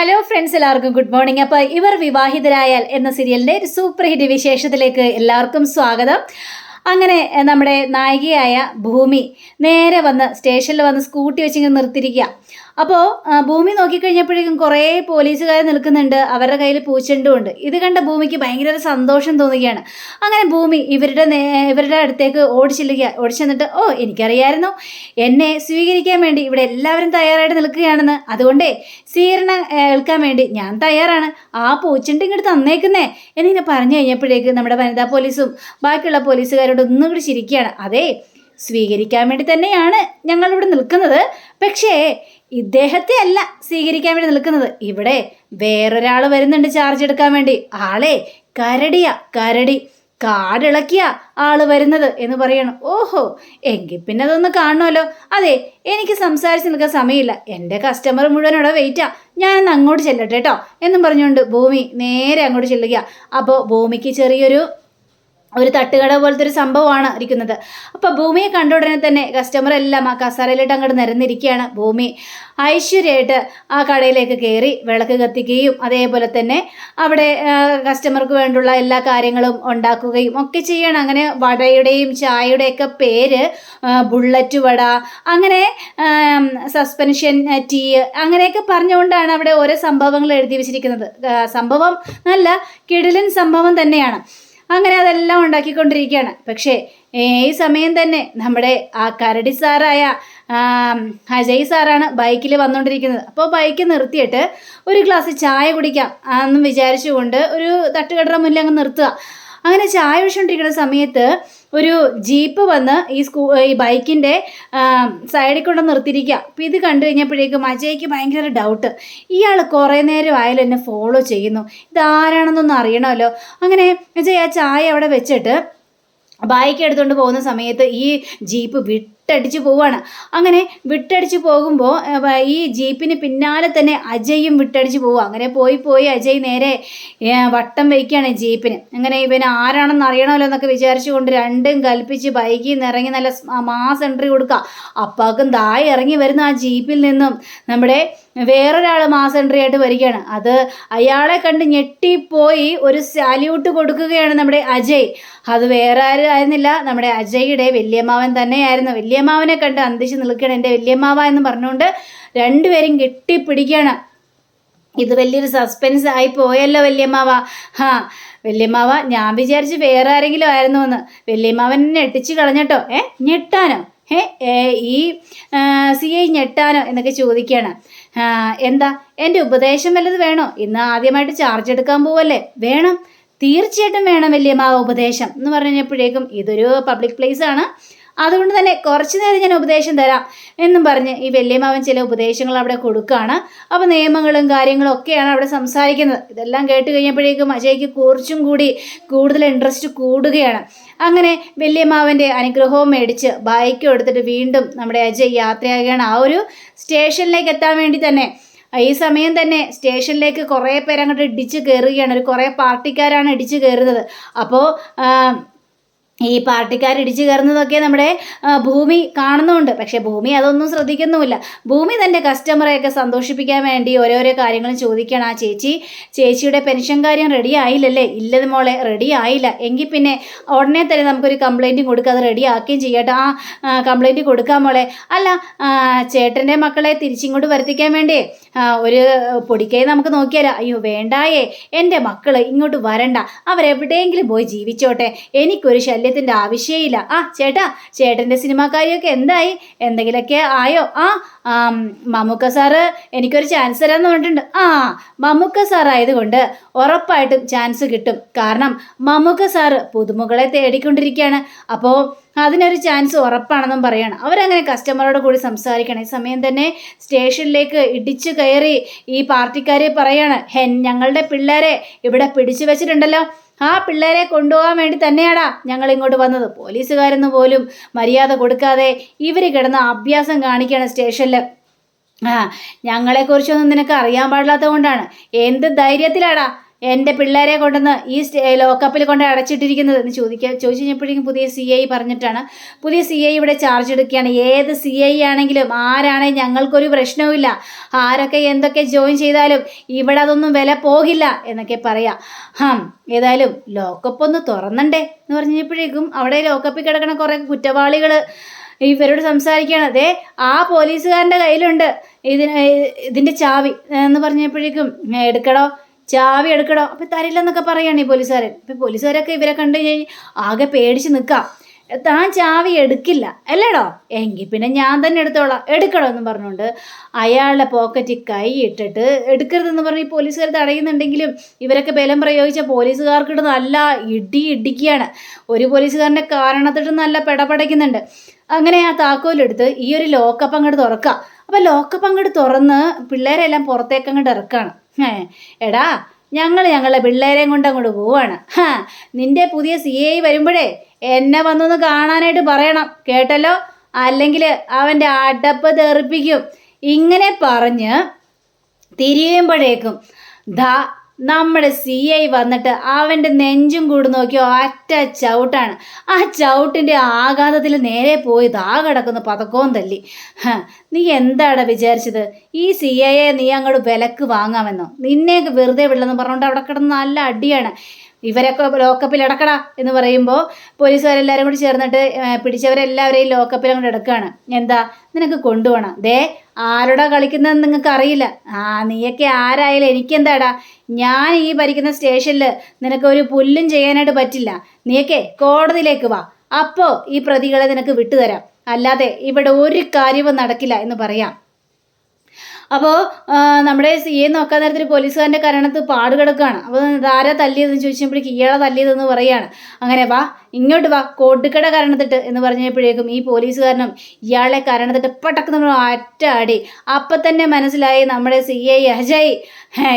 Hello friends, എല്ലാവർക്കും good morning. അപ്പോൾ ഇവർ വിവാഹിതരായാൽ എന്ന സീരിയലിൻ്റെ ഒരു സൂപ്പർ ഹിറ്റ് വിശേഷത്തിലേക്ക് എല്ലാവർക്കും സ്വാഗതം. അങ്ങനെ നമ്മുടെ നായികയായ ഭൂമി നേരെ വന്ന് സ്റ്റേഷനിൽ വന്ന് സ്കൂട്ടി വെച്ചിങ്ങനെ നിർത്തിയിരിക്കുക. അപ്പോൾ ഭൂമി നോക്കിക്കഴിഞ്ഞപ്പോഴേക്കും കുറേ പോലീസുകാർ നിൽക്കുന്നുണ്ട്, അവരുടെ കയ്യിൽ പൂച്ചെണ്ടുമുണ്ട്. ഇത് കണ്ട ഭൂമിക്ക് ഭയങ്കര ഒരു സന്തോഷം തോന്നുകയാണ്. അങ്ങനെ ഭൂമി ഇവരുടെ അടുത്തേക്ക് ഓടിച്ചെന്നിട്ട്, ഓ എനിക്കറിയായിരുന്നു എന്നെ സ്വീകരിക്കാൻ വേണ്ടി ഇവിടെ എല്ലാവരും തയ്യാറായിട്ട് നിൽക്കുകയാണെന്ന്, അതുകൊണ്ടേ സ്വീകരണം ഏൽക്കാൻ വേണ്ടി ഞാൻ തയ്യാറാണ്, ആ പൂച്ചെണ്ട് ഇങ്ങോട്ട് തന്നേക്കുന്നേ എന്നിങ്ങനെ പറഞ്ഞു കഴിഞ്ഞപ്പോഴേക്ക് നമ്മുടെ വനിതാ പോലീസും ബാക്കിയുള്ള പോലീസുകാരോട് ഒന്നും കൂടി ചിരിക്കുകയാണ്. അതെ, സ്വീകരിക്കാൻ വേണ്ടി തന്നെയാണ് ഞങ്ങളിവിടെ നിൽക്കുന്നത്, പക്ഷേ ഇദ്ദേഹത്തെ അല്ല സ്വീകരിക്കാൻ വേണ്ടി നിൽക്കുന്നത്, ഇവിടെ വേറൊരാൾ വരുന്നുണ്ട് ചാർജ് എടുക്കാൻ വേണ്ടി. ആളെ കരടി കാടിളക്കിയ ആള് വരുന്നത് എന്ന് പറയണം. ഓഹോ, എങ്കിൽ പിന്നെ അതൊന്ന് കാണണമല്ലോ. അതെ, എനിക്ക് സംസാരിച്ച് നിൽക്കാൻ സമയമില്ല, എൻ്റെ കസ്റ്റമർ മുഴുവൻ അവിടെ വെയിറ്റാ, ഞാനൊന്ന് അങ്ങോട്ട് ചെല്ലട്ടെ കേട്ടോ എന്നും പറഞ്ഞുകൊണ്ട് ഭൂമി നേരെ അങ്ങോട്ട് ചെല്ലുക. അപ്പോൾ ഭൂമിക്ക് ചെറിയൊരു തട്ടുകട പോലത്തെ ഒരു സംഭവമാണ് ഇരിക്കുന്നത്. അപ്പോൾ ഭൂമിയെ കണ്ട ഉടനെ തന്നെ കസ്റ്റമർ എല്ലാം ആ കസാരയിലിട്ട് അങ്ങോട്ട് നിരന്നിരിക്കുകയാണ്. ഭൂമി ഐശ്വര്യമായിട്ട് ആ കടയിലേക്ക് കയറി വിളക്ക് കത്തിക്കുകയും അതേപോലെ തന്നെ അവിടെ കസ്റ്റമർക്ക് വേണ്ടുള്ള എല്ലാ കാര്യങ്ങളും ഉണ്ടാക്കുകയും ഒക്കെ ചെയ്യണം. അങ്ങനെ വടയുടെയും ചായയുടെയൊക്കെ പേര് ബുള്ളറ്റ് വട, അങ്ങനെ സസ്പെൻഷൻ ടീ, അങ്ങനെയൊക്കെ പറഞ്ഞുകൊണ്ടാണ് അവിടെ ഓരോ സംഭവങ്ങൾ എഴുതി വെച്ചിരിക്കുന്നത്. സംഭവം നല്ല കിടിലൻ സംഭവം തന്നെയാണ്. അങ്ങനെ അതെല്ലാം ഉണ്ടാക്കിക്കൊണ്ടിരിക്കുകയാണ്. പക്ഷേ ഈ സമയം തന്നെ നമ്മുടെ ആ കരടി സാറായ അജയ് സാറാണ് ബൈക്കിൽ വന്നുകൊണ്ടിരിക്കുന്നത്. അപ്പോൾ ബൈക്ക് നിർത്തിയിട്ട് ഒരു ഗ്ലാസ് ചായ കുടിക്കാം എന്നും വിചാരിച്ചുകൊണ്ട് ഒരു തട്ടുകടയുടെ മുന്നിൽ അങ്ങ് നിർത്തുക. അങ്ങനെ ചായ കുടിച്ചുകൊണ്ടിരിക്കുന്ന സമയത്ത് ഒരു ജീപ്പ് വന്ന് ഈ ബൈക്കിൻ്റെ സൈഡിൽ കൊണ്ട് നിർത്തിയിരിക്കുക. അപ്പോൾ ഇത് കണ്ടു കഴിഞ്ഞപ്പോഴേക്കും അജയ്ക്ക് ഭയങ്കര ഡൗട്ട്, ഇയാൾ കുറേ നേരം ആയാലും എന്നെ ഫോളോ ചെയ്യുന്നു, ഇതാരാണെന്നൊന്നും അറിയണമല്ലോ. അങ്ങനെ അജയ് ആ ചായ അവിടെ വെച്ചിട്ട് ബൈക്ക് എടുത്തുകൊണ്ട് പോകുന്ന സമയത്ത് ഈ ജീപ്പ് വിട്ടടിച്ച് പോവാണ്. അങ്ങനെ വിട്ടടിച്ച് പോകുമ്പോൾ ഈ ജീപ്പിന് പിന്നാലെ തന്നെ അജയും വിട്ടടിച്ച് പോവുക. അങ്ങനെ പോയി അജയ് നേരെ വട്ടം വയ്ക്കുകയാണ് ജീപ്പിന്. അങ്ങനെ ഇവന് ആരാണെന്ന് അറിയണമല്ലോ എന്നൊക്കെ വിചാരിച്ചുകൊണ്ട് രണ്ടും കൽപ്പിച്ച് ബൈക്കിൽ നിന്ന് ഇറങ്ങി നല്ല മാസ് എൻട്രി കൊടുക്കുക. അപ്പാക്കും താഴെ ഇറങ്ങി വരുന്ന ആ ജീപ്പിൽ നിന്നും നമ്മുടെ വേറൊരാൾ മാസ് എൻട്രി ആയിട്ട് വരികയാണ്. അത് അയാളെ കണ്ട് ഞെട്ടിപ്പോയി ഒരു സാല്യൂട്ട് കൊടുക്കുകയാണ് നമ്മുടെ അജയ്. അത് വേറെ ആരും ആയിരുന്നില്ല, നമ്മുടെ അജയുടെ വല്യമ്മാവൻ തന്നെയായിരുന്നു. വല്യമ്മാവനെ കണ്ട് അന്തിച്ച് നിൽക്കുകയാണ്, എൻ്റെ വല്യമ്മാവ എന്ന് പറഞ്ഞുകൊണ്ട് രണ്ടുപേരും കെട്ടിപ്പിടിക്കുകയാണ്. ഇത് വലിയൊരു സസ്പെൻസ് ആയി പോയല്ലോ വല്യമ്മാവ. വല്യമ്മാവ, ഞാൻ വിചാരിച്ച് വേറെ ആരെങ്കിലും ആയിരുന്നു എന്ന്. വല്യമ്മാവൻ ഞെട്ടിച്ച് കളഞ്ഞട്ടോ. ഞെട്ടാനോ? ഈ CI ഞെട്ടാനോ എന്നൊക്കെ ചോദിക്കുകയാണ്. എന്താ, എൻ്റെ ഉപദേശം വല്ലത് വേണോ? ഇന്ന് ആദ്യമായിട്ട് ചാർജ് എടുക്കാൻ പോവല്ലേ? വേണം, തീർച്ചയായിട്ടും വേണം വല്യമ്മാവ ഉപദേശം എന്ന് പറഞ്ഞപ്പോഴേക്കും ഇതൊരു പബ്ലിക് പ്ലേസ് ആണ്, അതുകൊണ്ട് തന്നെ കുറച്ച് നേരം ഞാൻ ഉപദേശം തരാം എന്നും പറഞ്ഞ് ഈ വല്യമ്മാവൻ ചില ഉപദേശങ്ങൾ അവിടെ കൊടുക്കുകയാണ്. അപ്പോൾ നിയമങ്ങളും കാര്യങ്ങളും ഒക്കെയാണ് അവിടെ സംസാരിക്കുന്നത്. ഇതെല്ലാം കേട്ട് കഴിഞ്ഞപ്പോഴേക്കും അജയ്ക്ക് കുറച്ചും കൂടി കൂടുതൽ ഇൻട്രസ്റ്റ് കൂടുകയാണ്. അങ്ങനെ വല്യമ്മാവൻ്റെ അനുഗ്രഹവും മേടിച്ച് ബൈക്കും എടുത്തിട്ട് വീണ്ടും നമ്മുടെ അജയ് യാത്രയാകുകയാണ് ആ ഒരു സ്റ്റേഷനിലേക്ക് എത്താൻ വേണ്ടി തന്നെ. ഈ സമയം തന്നെ സ്റ്റേഷനിലേക്ക് കുറേ പേര് അങ്ങോട്ട് ഇടിച്ച് കയറുകയാണ്. കുറേ പാർട്ടിക്കാരാണ് ഇടിച്ച് കയറുന്നത്. അപ്പോൾ ഈ പാർട്ടിക്കാർ ഇടിച്ചു കയറുന്നതൊക്കെ നമ്മുടെ ഭൂമി കാണുന്നുണ്ട്. പക്ഷേ ഭൂമി അതൊന്നും ശ്രദ്ധിക്കുന്നുമില്ല. ഭൂമി തൻ്റെ കസ്റ്റമറെയൊക്കെ സന്തോഷിപ്പിക്കാൻ വേണ്ടി ഓരോരോ കാര്യങ്ങളും ചോദിക്കണം. ആ ചേച്ചിയുടെ പെൻഷൻ കാര്യം റെഡി ആയില്ലല്ലേ? ഇല്ലത് മോളെ, റെഡി ആയില്ല. എങ്കിൽ പിന്നെ ഉടനെ തന്നെ നമുക്കൊരു കംപ്ലൈൻറ്റും കൊടുക്കുക, അത് റെഡി ആക്കുകയും ചെയ്യട്ടെ. കംപ്ലൈൻറ്റ് കൊടുക്കാം മോളെ. അല്ല, ചേട്ടൻ്റെ മക്കളെ തിരിച്ചിങ്ങോട്ട് വരുത്തിക്കാൻ വേണ്ടി ഒരു പൊടിക്കൈ നമുക്ക് നോക്കിയാലോ? അയ്യോ വേണ്ടായേ, എൻ്റെ മക്കൾ ഇങ്ങോട്ട് വരണ്ട, അവരെവിടെയെങ്കിലും പോയി ജീവിച്ചോട്ടെ, എനിക്കൊരു ശല്യത്തിൻ്റെ ആവശ്യമില്ല. ചേട്ടൻ്റെ സിനിമാക്കാരിയൊക്കെ എന്തായി? എന്തെങ്കിലുമൊക്കെ ആയോ? മമ്മൂക്ക സാറ് എനിക്കൊരു ചാൻസ് തരാമെന്ന് പറഞ്ഞിട്ടുണ്ട്. മമ്മൂക്ക സാറായതുകൊണ്ട് ഉറപ്പായിട്ടും ചാൻസ് കിട്ടും. കാരണം മമ്മൂക്ക സാറ് പുതുമുകളെ തേടിക്കൊണ്ടിരിക്കുകയാണ്. അപ്പോൾ അതിനൊരു ചാൻസ് ഉറപ്പാണെന്നും പറയണം. അവരങ്ങനെ കസ്റ്റമറോട് കൂടി സംസാരിക്കണം. ഈ സമയം തന്നെ സ്റ്റേഷനിലേക്ക് ഇടിച്ചു കയറി ഈ പാർട്ടിക്കാരെ പറയാണ്, ഞങ്ങളുടെ പിള്ളേരെ ഇവിടെ പിടിച്ചു വെച്ചിട്ടുണ്ടല്ലോ, ആ പിള്ളേരെ കൊണ്ടുപോകാൻ വേണ്ടി തന്നെയാടാ ഞങ്ങൾ ഇങ്ങോട്ട് വന്നത്. പോലീസുകാരെന്ന് പോലും മര്യാദ കൊടുക്കാതെ ഇവർ കിടന്ന് അഭ്യാസം കാണിക്കുകയാണ് സ്റ്റേഷനിൽ. ഞങ്ങളെക്കുറിച്ചൊന്നും നിനക്ക് അറിയാൻ പാടില്ലാത്തത് കൊണ്ടാണ്. എന്ത് ധൈര്യത്തിലാടാ എൻ്റെ പിള്ളേരെ കൊണ്ടുവന്ന് ഈ ലോക്കപ്പിൽ കൊണ്ട് അടച്ചിട്ടിരിക്കുന്നത് എന്ന് ചോദിച്ചു കഴിഞ്ഞപ്പോഴേക്കും പുതിയ CI പറഞ്ഞിട്ടാണ്. പുതിയ CI ഇവിടെ ചാർജ് എടുക്കുകയാണ്. ഏത് CI ആണെങ്കിലും ആരാണെങ്കിലും ഞങ്ങൾക്കൊരു പ്രശ്നവുമില്ല, ആരൊക്കെ എന്തൊക്കെ ജോയിൻ ചെയ്താലും ഇവിടെ അതൊന്നും വില പോകില്ല എന്നൊക്കെ പറയാം. ഏതായാലും ലോക്കപ്പ് ഒന്ന് തുറന്നണ്ടേ എന്ന് പറഞ്ഞപ്പോഴേക്കും അവിടെ ലോക്കപ്പിൽ കിടക്കണ കുറേ കുറ്റവാളികൾ ഇവരോട് സംസാരിക്കുകയാണ്. അതെ, ആ പോലീസുകാരൻ്റെ കയ്യിലുണ്ട് ഇതിൻ്റെ ചാവി എന്ന് പറഞ്ഞപ്പോഴേക്കും എടുക്കടോ, ചാവി എടുക്കടോ. അപ്പം തരില്ലെന്നൊക്കെ പറയുകയാണ് ഈ പോലീസുകാരൻ. അപ്പം പോലീസുകാരൊക്കെ ഇവരെ കണ്ടു കഴിഞ്ഞ് ആകെ പേടിച്ച് നിൽക്കാം. താൻ ചാവി എടുക്കില്ല അല്ലേടോ, എങ്കിൽ പിന്നെ ഞാൻ തന്നെ എടുത്തോളാം, എടുക്കടോ എന്ന് പറഞ്ഞുകൊണ്ട് അയാളുടെ പോക്കറ്റിൽ കൈ ഇട്ടിട്ട് എടുക്കരുതെന്ന് പറഞ്ഞ് ഈ പോലീസുകാർ തടയുന്നുണ്ടെങ്കിലും ഇവരൊക്കെ ബലം പ്രയോഗിച്ച പോലീസുകാർക്കിട്ട് നല്ല ഇടിക്കുകയാണ്. ഒരു പോലീസുകാരൻ്റെ കാരണത്തിട്ട് നല്ല പെടപടയ്ക്കുന്നുണ്ട്. അങ്ങനെ ആ താക്കോലെടുത്ത് ഈ ഒരു ലോക്കപ്പ് അങ്ങോട്ട് തുറക്കുക. അപ്പം ലോക്കപ്പ് അങ്ങോട്ട് തുറന്ന് പിള്ളേരെല്ലാം പുറത്തേക്ക് അങ്ങോട്ട് ഇറക്കുകയാണ്. എടാ, ഞങ്ങളുടെ പിള്ളേരെയും കൊണ്ട് അങ്ങോട്ട് പോവാണ്. നിന്റെ പുതിയ CI വരുമ്പോഴേ എന്നെ വന്നൊന്ന് കാണാനായിട്ട് പറയണം കേട്ടല്ലോ, അല്ലെങ്കിൽ അവൻ്റെ അടപ്പ് തെറിപ്പിക്കും. ഇങ്ങനെ പറഞ്ഞ് തിരിയുമ്പോഴേക്കും നമ്മുടെ CI വന്നിട്ട് അവൻ്റെ നെഞ്ചും കൂടി നോക്കിയോ ഒറ്റ ചവിട്ടാണ്. ആ ചവിട്ടിൻ്റെ ആഘാതത്തിൽ നേരെ പോയി കിടക്കുന്ന പതക്കവും തല്ലി. നീ എന്താടാ വിചാരിച്ചത്, ഈ CIയെ നീ അങ്ങോട്ട് വിലക്ക് വാങ്ങാമെന്നോ? നിന്നെയൊക്കെ വെറുതെ വിടലെന്ന് പറഞ്ഞുകൊണ്ട് അവിടെ കിടന്ന് നല്ല അടിയാണ്. ഇവരൊക്കെ ലോക്കപ്പിൽ അടക്കടാ എന്ന് പറയുമ്പോൾ പോലീസുകാരെല്ലാവരും കൂടി ചേർന്നിട്ട് പിടിച്ചവരെല്ലാവരെയും ലോക്കപ്പിൽ അങ്ങോട്ട് എടുക്കുകയാണ്. എന്താ നിനക്ക് കൊണ്ടുപോകണം? ദേ, ആരോടാ കളിക്കുന്നതെന്ന് നിങ്ങൾക്ക് അറിയില്ല. നീയൊക്കെ ആരായാലും എനിക്കെന്താടാ, ഞാൻ ഈ ഭരിക്കുന്ന സ്റ്റേഷനിൽ നിനക്ക് ഒരു പുല്ലും ചെയ്യാനായിട്ട് പറ്റില്ല. നീയൊക്കെ കോടതിയിലേക്ക് വാ, അപ്പോൾ ഈ പ്രതികളെ നിനക്ക് വിട്ടുതരാം, അല്ലാതെ ഇവിടെ ഒരു കാര്യവും നടക്കില്ല എന്ന് പറയാം. അപ്പോൾ നമ്മുടെ CI നോക്കാൻ നേരത്തിൽ പോലീസുകാരൻ്റെ കരണത്ത് പാട് കിടക്കുകയാണ്. അപ്പോൾ ഇതാരാ തല്ലിയതെന്ന് ചോദിച്ചപ്പോഴേക്ക് ഇയാളെ തല്ലിയതെന്ന് പറയുകയാണ്. അങ്ങനെ വാ, ഇങ്ങോട്ട് വാ, കൊടുക്കട കരണത്തിട്ട് എന്ന് പറഞ്ഞപ്പോഴേക്കും ഈ പോലീസുകാരനും ഇയാളെ കരണത്തിട്ട് പടക്കുന്ന ഒറ്റ അടി. അപ്പം തന്നെ മനസ്സിലായി നമ്മുടെ CI അജയ്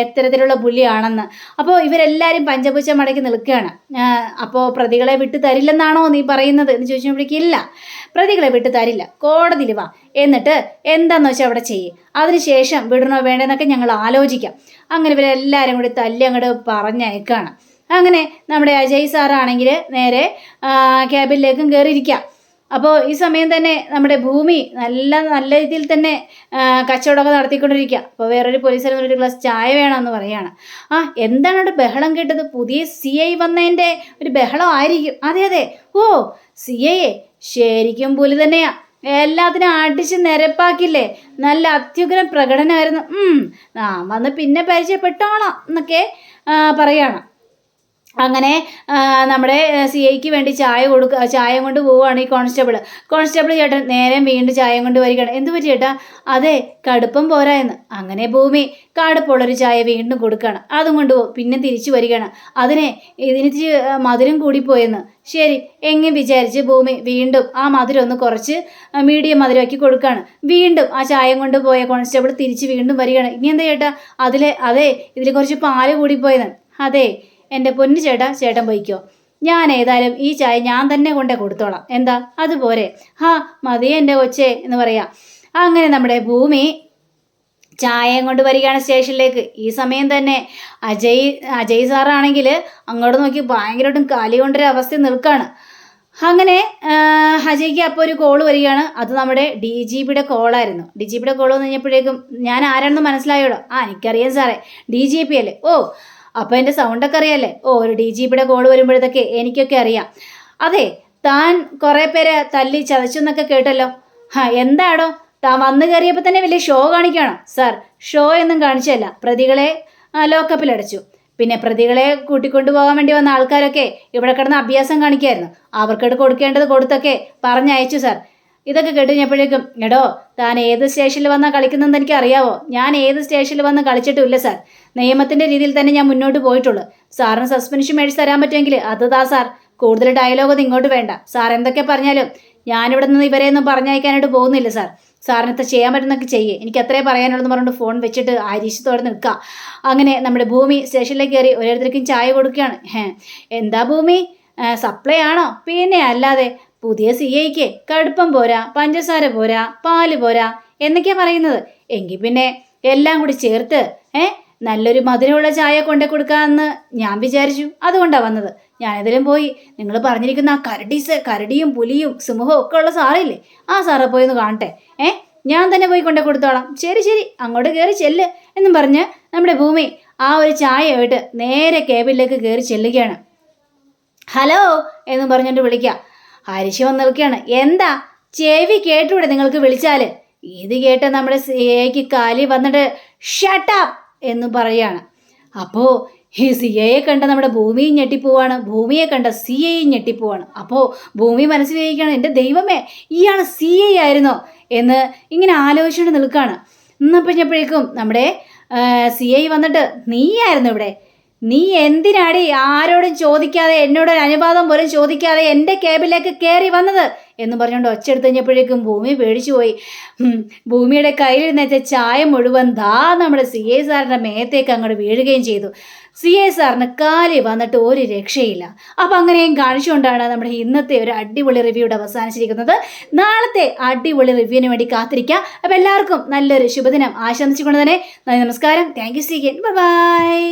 എത്തരത്തിലുള്ള പുള്ളിയാണെന്ന്. അപ്പോൾ ഇവരെല്ലാവരും പഞ്ചപുച്ച മടക്കി നിൽക്കുകയാണ്. അപ്പോൾ പ്രതികളെ വിട്ട് തരില്ലെന്നാണോ നീ പറയുന്നത് എന്ന് ചോദിച്ചപ്പോഴേക്ക് ഇല്ല, പ്രതികളെ വിട്ട് തരില്ല, കോടതിയിൽ വാ, എന്നിട്ട് എന്താണെന്ന് വെച്ചാൽ അവിടെ ചെയ്യേ, അതിനുശേഷം വിടണോ വേണ്ടെന്നൊക്കെ ഞങ്ങൾ ആലോചിക്കാം. അങ്ങനെ ഇവരെല്ലാവരും കൂടി തല്ലി അങ്ങോട്ട് പറഞ്ഞയക്കുകയാണ്. അങ്ങനെ നമ്മുടെ അജയ് സാറാണെങ്കിൽ നേരെ ക്യാബിനിലേക്കും കയറിയിരിക്കാം. അപ്പോൾ ഈ സമയം തന്നെ നമ്മുടെ ഭൂമി നല്ല രീതിയിൽ തന്നെ കച്ചവടമൊക്കെ നടത്തിക്കൊണ്ടിരിക്കുക. അപ്പോൾ വേറൊരു പോലീസുകാരൻ ഒരു ഗ്ലാസ് ചായ വേണമെന്ന് പറയുകയാണ്. എന്താണ് അവിടെ ബഹളം കേട്ടത്? പുതിയ CI വന്നതിൻ്റെ ഒരു ബഹളം ആയിരിക്കും. അതെ, ഓ CI ശരിക്കും പുലി തന്നെയാ, എല്ലാത്തിനും അടിച്ച് നിരപ്പാക്കില്ലേ, നല്ല അത്യുഗ്രം പ്രകടനമായിരുന്നു, വന്ന് പിന്നെ പരിചയപ്പെട്ടോളാം എന്നൊക്കെ പറയാണ്. അങ്ങനെ നമ്മുടെ CIക്ക് വേണ്ടി ചായ കൊണ്ട് പോവുകയാണ് ഈ കോൺസ്റ്റബിൾ ചേട്ടൻ. നേരെ വീണ്ടും ചായ കൊണ്ട് വരികയാണ്. എന്ത് പറ്റി ചേട്ടാ? അതെ, കടുപ്പം പോരാ എന്ന്. അങ്ങനെ ഭൂമി കടുപ്പുള്ളൊരു ചായ വീണ്ടും കൊടുക്കുകയാണ്. അതും കൊണ്ട് പിന്നെ തിരിച്ചു വരികയാണ്. ഇതിന് മധുരം കൂടിപ്പോയെന്ന്. ശരി എങ്ങനെ വിചാരിച്ച് ഭൂമി വീണ്ടും ആ മധുരം ഒന്ന് കുറച്ച് മീഡിയം മധുരമാക്കി കൊടുക്കുകയാണ്. വീണ്ടും ആ ചായ കൊണ്ട് പോയ കോൺസ്റ്റബിൾ തിരിച്ച് വീണ്ടും വരികയാണ്. ഇനി എന്താ ചേട്ടാ? അതെ ഇതിൽ കുറച്ച് പാല് കൂടിപ്പോയെന്ന്. അതെ എൻ്റെ പൊന്നു ചേട്ടൻ പോയിക്കോ, ഞാൻ ഏതായാലും ഈ ചായ ഞാൻ തന്നെ കൊണ്ടേ കൊടുത്തോളാം, എന്താ അതുപോലെ? മതി എൻ്റെ കൊച്ചേ എന്ന് പറയാം. അങ്ങനെ നമ്മുടെ ഭൂമി ചായയും കൊണ്ട് വരികയാണ് സ്റ്റേഷനിലേക്ക്. ഈ സമയം തന്നെ അജയ് സാറാണെങ്കിൽ അങ്ങോട്ട് നോക്കി ഭയങ്കരമായിട്ടും കാലി കൊണ്ടൊരു അവസ്ഥ നിൽക്കുകയാണ്. അങ്ങനെ അജയ്ക്ക് അപ്പോൾ ഒരു കോള് വരികയാണ്. അത് നമ്മുടെ DGPയുടെ കോളായിരുന്നു. DGPയുടെ കോൾ വന്നു കഴിഞ്ഞപ്പോഴേക്കും ഞാൻ ആരാണെന്ന് മനസ്സിലായോളൂ. എനിക്കറിയാം സാറേ, DGP അല്ലേ? ഓ, അപ്പോൾ എൻ്റെ സൗണ്ടൊക്കെ അറിയാമല്ലേ? ഒരു DGPയുടെ കോള് വരുമ്പോഴത്തേക്ക് എനിക്കൊക്കെ അറിയാം. അതെ, താൻ കുറേ പേരെ തല്ലി ചതച്ചു എന്നൊക്കെ കേട്ടല്ലോ. എന്താടോ താൻ വന്നു കയറിയപ്പോൾ തന്നെ വലിയ ഷോ കാണിക്കുകയാണോ? സാർ, ഷോ ഒന്നും കാണിച്ചല്ല, പ്രതികളെ ലോക്കപ്പിലടച്ചു. പിന്നെ പ്രതികളെ കൂട്ടിക്കൊണ്ടു പോകാൻ വേണ്ടി വന്ന ആൾക്കാരൊക്കെ ഇവിടെ കിടന്ന് അഭ്യാസം കാണിക്കായിരുന്നു. അവർക്കിട്ട് കൊടുക്കേണ്ടത് കൊടുത്തൊക്കെ പറഞ്ഞയച്ചു സാർ. ഇതൊക്കെ കേട്ട് കഴിഞ്ഞപ്പോഴേക്കും എടോ, താൻ ഏത് സ്റ്റേഷനിൽ വന്നാൽ കളിക്കുന്നതെന്ന് എനിക്ക് അറിയാവോ? ഞാൻ ഏത് സ്റ്റേഷനിൽ വന്ന് കളിച്ചിട്ടുമില്ല സാർ. നിയമത്തിൻ്റെ രീതിയിൽ തന്നെ ഞാൻ മുന്നോട്ട് പോയിട്ടുള്ളൂ. സാറിന് സസ്പെൻഷൻ മേടിച്ച് തരാൻ പറ്റുമെങ്കിൽ അത് സാർ. കൂടുതൽ ഡയലോഗൊന്നും ഇങ്ങോട്ട് വേണ്ട. സാർ എന്തൊക്കെ പറഞ്ഞാലും ഞാനിവിടെ നിന്ന് ഇവരെയൊന്നും പറഞ്ഞയക്കാനായിട്ട് പോകുന്നില്ല സാർ. സാറിനത്തെ ചെയ്യാൻ പറ്റുന്നൊക്കെ ചെയ്യേ, എനിക്ക് അത്രേ പറയാനുള്ളതെന്ന് പറഞ്ഞുകൊണ്ട് ഫോൺ വെച്ചിട്ട് അരിശത്തോടെ നിൽക്കുക. അങ്ങനെ നമ്മുടെ ഭൂമി സ്റ്റേഷനിലേക്ക് കയറി ഓരോരുത്തർക്കും ചായ കൊടുക്കുകയാണ്. എന്താ ഭൂമി, സപ്ലൈ ആണോ? പിന്നെ അല്ലാതെ. പുതിയ CIക്ക് കടുപ്പം പോരാ, പഞ്ചസാര പോരാ, പാല് പോരാ എന്നൊക്കെയാണ് പറയുന്നത്. എങ്കിൽ പിന്നെ എല്ലാം കൂടി ചേർത്ത് നല്ലൊരു മധുരമുള്ള ചായ കൊണ്ടു കൊടുക്കാമെന്ന് ഞാൻ വിചാരിച്ചു. അതുകൊണ്ടാണ് വന്നത്. ഞാനതിലും പോയി നിങ്ങൾ പറഞ്ഞിരിക്കുന്ന ആ കരടിയും പുലിയും സിംഹവും ഒക്കെ ഉള്ള സാറില്ലേ, ആ സാറെ പോയി ഒന്ന് കാണട്ടെ. ഞാൻ തന്നെ പോയി കൊണ്ടു കൊടുത്തോളാം. ശരി ശരി, അങ്ങോട്ട് കയറി ചെല്ല് എന്നും പറഞ്ഞ് നമ്മുടെ ഭൂമി ആ ഒരു ചായയായിട്ട് നേരെ കേബിനിലേക്ക് കയറി ചെല്ലുകയാണ്. ഹലോ എന്നും പറഞ്ഞിട്ട് വിളിക്കുക. ഹരിശ് വന്ന് നിൽക്കുകയാണ്. എന്താ ചെവി കേട്ടൂടെ നിങ്ങൾക്ക് വിളിച്ചാൽ? ഇത് കേട്ട നമ്മുടെ സിയയ്ക്ക് കാലി വന്നിട്ട് ഷട്ടപ്പ് എന്ന് പറയുകയാണ്. അപ്പോൾ ഈ സിയയെ കണ്ട നമ്മുടെ ഭൂമിയും ഞെട്ടിപ്പോവാണ്, ഭൂമിയെ കണ്ട സിയയും ഞെട്ടിപ്പോവാണ്. അപ്പോൾ ഭൂമി മനസ്സിൽ വിചാരിക്കുകയാണ്, എൻ്റെ ദൈവമേ ഇയാൾ സിയ ആയിരുന്നോ എന്ന് ഇങ്ങനെ ആലോചിച്ചുകൊണ്ട് നിൽക്കുകയാണ്. എന്നപ്പോഴേക്കും നമ്മുടെ സിഐ വന്നിട്ട് നീയായിരുന്നു ഇവിടെ, നീ എന്തിനാടി ആരോടും ചോദിക്കാതെ എന്നോടൊരു അനുവാദം പോലും ചോദിക്കാതെ എൻ്റെ കേബിലേക്ക് കയറി വന്നത് എന്ന് പറഞ്ഞുകൊണ്ട് ഒച്ചെടുത്ത് കഴിഞ്ഞപ്പോഴേക്കും ഭൂമി പേടിച്ചു പോയി. ഭൂമിയുടെ കയ്യിലിരുന്ന ചായ മുഴുവൻ നമ്മുടെ CI സാറിൻ്റെ മേത്തേക്ക് അങ്ങോട്ട് വീഴുകയും ചെയ്തു. CI സാറിന് കാലി വന്നിട്ട് ഒരു രക്ഷയില്ല. അപ്പം അങ്ങനെയും കാണിച്ചുകൊണ്ടാണ് നമ്മുടെ ഇന്നത്തെ ഒരു അടിപൊളി റിവ്യൂടെ അവസാനിച്ചിരിക്കുന്നത്. നാളത്തെ അടിപൊളി റിവ്യൂവിന് വേണ്ടി കാത്തിരിക്കുക. അപ്പം എല്ലാവർക്കും നല്ലൊരു ശുഭദിനം ആശംസിച്ചുകൊണ്ട് തന്നെ നമസ്കാരം. Thank you. See again. By.